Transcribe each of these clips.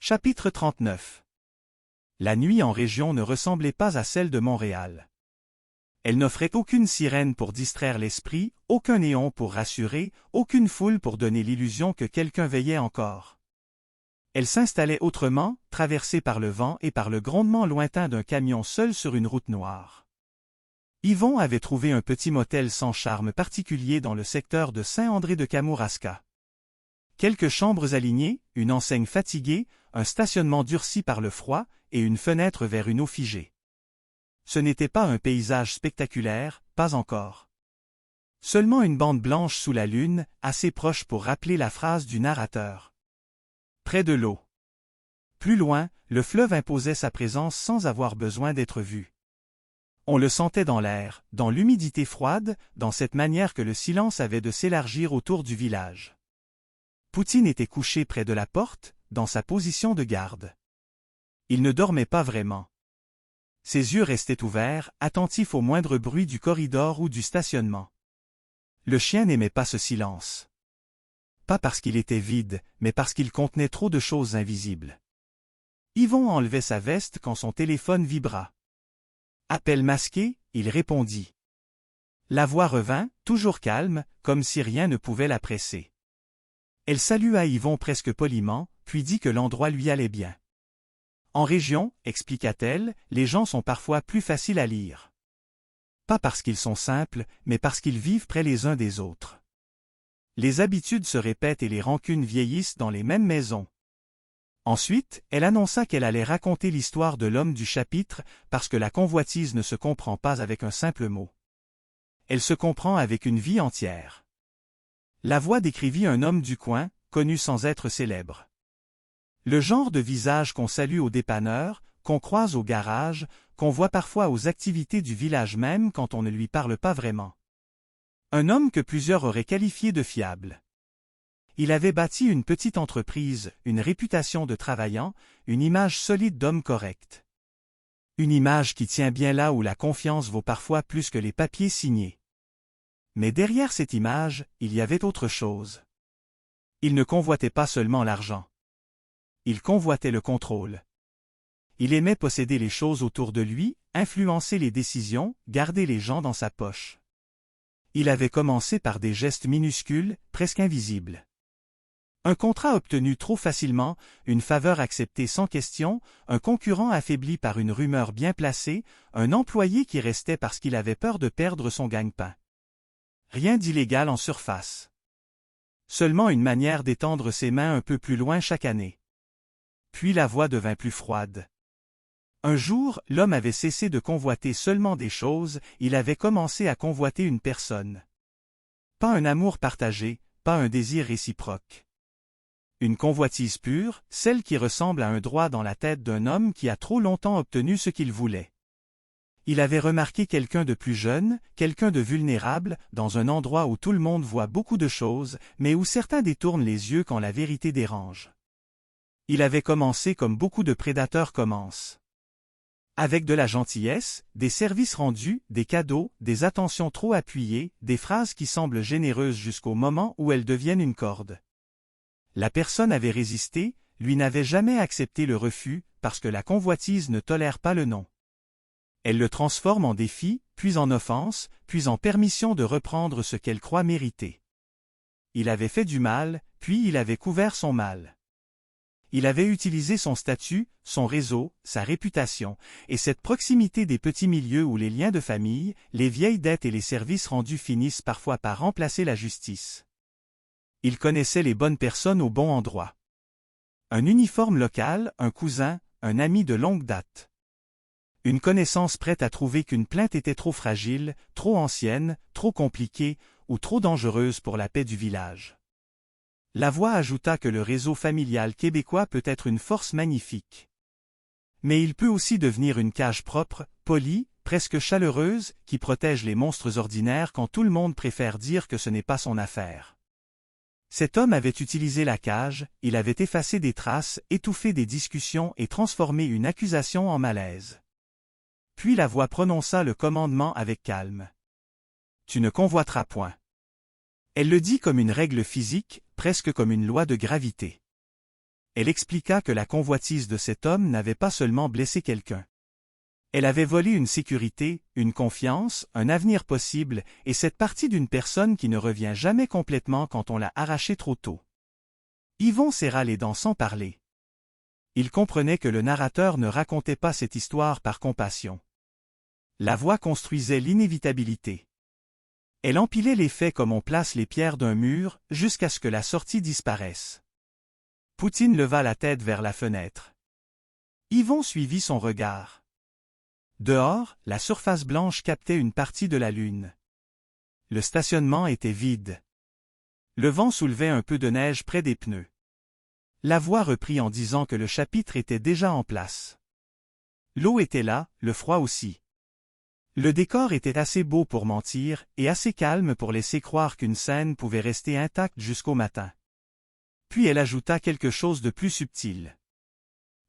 Chapitre 39. La nuit en région ne ressemblait pas à celle de Montréal. Elle n'offrait aucune sirène pour distraire l'esprit, aucun néon pour rassurer, aucune foule pour donner l'illusion que quelqu'un veillait encore. Elle s'installait autrement, traversée par le vent et par le grondement lointain d'un camion seul sur une route noire. Yvon avait trouvé un petit motel sans charme particulier dans le secteur de Saint-André-de-Kamouraska. Quelques chambres alignées, une enseigne fatiguée, un stationnement durci par le froid et une fenêtre vers une eau figée. Ce n'était pas un paysage spectaculaire, pas encore. Seulement une bande blanche sous la lune, assez proche pour rappeler la phrase du narrateur. Près de l'eau. Plus loin, le fleuve imposait sa présence sans avoir besoin d'être vu. On le sentait dans l'air, dans l'humidité froide, dans cette manière que le silence avait de s'élargir autour du village. Poutine était couché près de la porte, dans sa position de garde. Il ne dormait pas vraiment. Ses yeux restaient ouverts, attentifs au moindre bruit du corridor ou du stationnement. Le chien n'aimait pas ce silence. Pas parce qu'il était vide, mais parce qu'il contenait trop de choses invisibles. Yvon enlevait sa veste quand son téléphone vibra. Appel masqué, il répondit. La voix revint, toujours calme, comme si rien ne pouvait la presser. Elle salua Yvon presque poliment, puis dit que l'endroit lui allait bien. En région, expliqua-t-elle, les gens sont parfois plus faciles à lire. Pas parce qu'ils sont simples, mais parce qu'ils vivent près les uns des autres. Les habitudes se répètent et les rancunes vieillissent dans les mêmes maisons. Ensuite, elle annonça qu'elle allait raconter l'histoire de l'homme du chapitre, parce que la convoitise ne se comprend pas avec un simple mot. Elle se comprend avec une vie entière. La voix décrivit un homme du coin, connu sans être célèbre. Le genre de visage qu'on salue au dépanneur, qu'on croise au garage, qu'on voit parfois aux activités du village même quand on ne lui parle pas vraiment. Un homme que plusieurs auraient qualifié de fiable. Il avait bâti une petite entreprise, une réputation de travaillant, une image solide d'homme correct. Une image qui tient bien là où la confiance vaut parfois plus que les papiers signés. Mais derrière cette image, il y avait autre chose. Il ne convoitait pas seulement l'argent. Il convoitait le contrôle. Il aimait posséder les choses autour de lui, influencer les décisions, garder les gens dans sa poche. Il avait commencé par des gestes minuscules, presque invisibles. Un contrat obtenu trop facilement, une faveur acceptée sans question, un concurrent affaibli par une rumeur bien placée, un employé qui restait parce qu'il avait peur de perdre son gagne-pain. Rien d'illégal en surface. Seulement une manière d'étendre ses mains un peu plus loin chaque année. Puis la voix devint plus froide. Un jour, l'homme avait cessé de convoiter seulement des choses, il avait commencé à convoiter une personne. Pas un amour partagé, pas un désir réciproque. Une convoitise pure, celle qui ressemble à un droit dans la tête d'un homme qui a trop longtemps obtenu ce qu'il voulait. Il avait remarqué quelqu'un de plus jeune, quelqu'un de vulnérable, dans un endroit où tout le monde voit beaucoup de choses, mais où certains détournent les yeux quand la vérité dérange. Il avait commencé comme beaucoup de prédateurs commencent. Avec de la gentillesse, des services rendus, des cadeaux, des attentions trop appuyées, des phrases qui semblent généreuses jusqu'au moment où elles deviennent une corde. La personne avait résisté, lui n'avait jamais accepté le refus, parce que la convoitise ne tolère pas le non. Elle le transforme en défi, puis en offense, puis en permission de reprendre ce qu'elle croit mériter. Il avait fait du mal, puis il avait couvert son mal. Il avait utilisé son statut, son réseau, sa réputation, et cette proximité des petits milieux où les liens de famille, les vieilles dettes et les services rendus finissent parfois par remplacer la justice. Il connaissait les bonnes personnes au bon endroit. Un uniforme local, un cousin, un ami de longue date. Une connaissance prête à trouver qu'une plainte était trop fragile, trop ancienne, trop compliquée, ou trop dangereuse pour la paix du village. La voix ajouta que le réseau familial québécois peut être une force magnifique. Mais il peut aussi devenir une cage propre, polie, presque chaleureuse, qui protège les monstres ordinaires quand tout le monde préfère dire que ce n'est pas son affaire. Cet homme avait utilisé la cage, il avait effacé des traces, étouffé des discussions et transformé une accusation en malaise. Puis la voix prononça le commandement avec calme. « Tu ne convoiteras point. » Elle le dit comme une règle physique, presque comme une loi de gravité. Elle expliqua que la convoitise de cet homme n'avait pas seulement blessé quelqu'un. Elle avait volé une sécurité, une confiance, un avenir possible, et cette partie d'une personne qui ne revient jamais complètement quand on l'a arrachée trop tôt. Yvon serra les dents sans parler. Il comprenait que le narrateur ne racontait pas cette histoire par compassion. La voix construisait l'inévitabilité. Elle empilait les faits comme on place les pierres d'un mur, jusqu'à ce que la sortie disparaisse. Poutine leva la tête vers la fenêtre. Yvon suivit son regard. Dehors, la surface blanche captait une partie de la lune. Le stationnement était vide. Le vent soulevait un peu de neige près des pneus. La voix reprit en disant que le chapitre était déjà en place. L'eau était là, le froid aussi. Le décor était assez beau pour mentir, et assez calme pour laisser croire qu'une scène pouvait rester intacte jusqu'au matin. Puis elle ajouta quelque chose de plus subtil.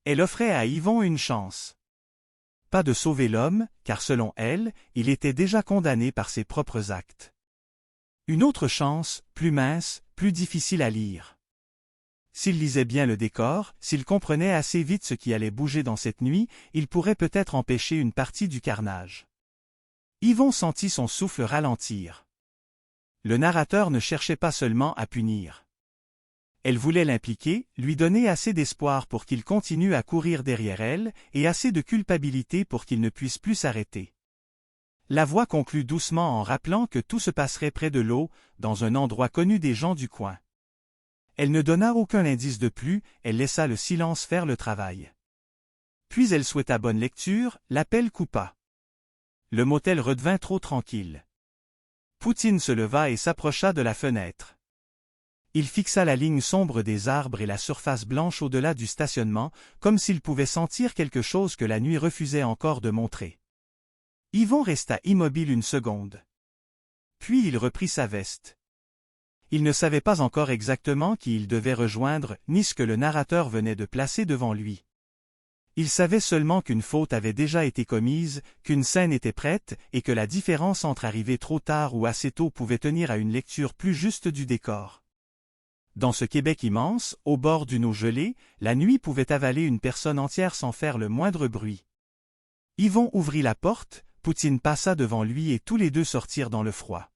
Elle offrait à Yvon une chance. Pas de sauver l'homme, car selon elle, il était déjà condamné par ses propres actes. Une autre chance, plus mince, plus difficile à lire. S'il lisait bien le décor, s'il comprenait assez vite ce qui allait bouger dans cette nuit, il pourrait peut-être empêcher une partie du carnage. Yvon sentit son souffle ralentir. Le narrateur ne cherchait pas seulement à punir. Elle voulait l'impliquer, lui donner assez d'espoir pour qu'il continue à courir derrière elle, et assez de culpabilité pour qu'il ne puisse plus s'arrêter. La voix conclut doucement en rappelant que tout se passerait près de l'eau, dans un endroit connu des gens du coin. Elle ne donna aucun indice de plus, elle laissa le silence faire le travail. Puis elle souhaita bonne lecture, l'appel coupa. Le motel redevint trop tranquille. Poutine se leva et s'approcha de la fenêtre. Il fixa la ligne sombre des arbres et la surface blanche au-delà du stationnement, comme s'il pouvait sentir quelque chose que la nuit refusait encore de montrer. Yvon resta immobile une seconde. Puis il reprit sa veste. Il ne savait pas encore exactement qui il devait rejoindre, ni ce que le narrateur venait de placer devant lui. Il savait seulement qu'une faute avait déjà été commise, qu'une scène était prête, et que la différence entre arriver trop tard ou assez tôt pouvait tenir à une lecture plus juste du décor. Dans ce Québec immense, au bord d'une eau gelée, la nuit pouvait avaler une personne entière sans faire le moindre bruit. Yvon ouvrit la porte, Poutine passa devant lui et tous les deux sortirent dans le froid.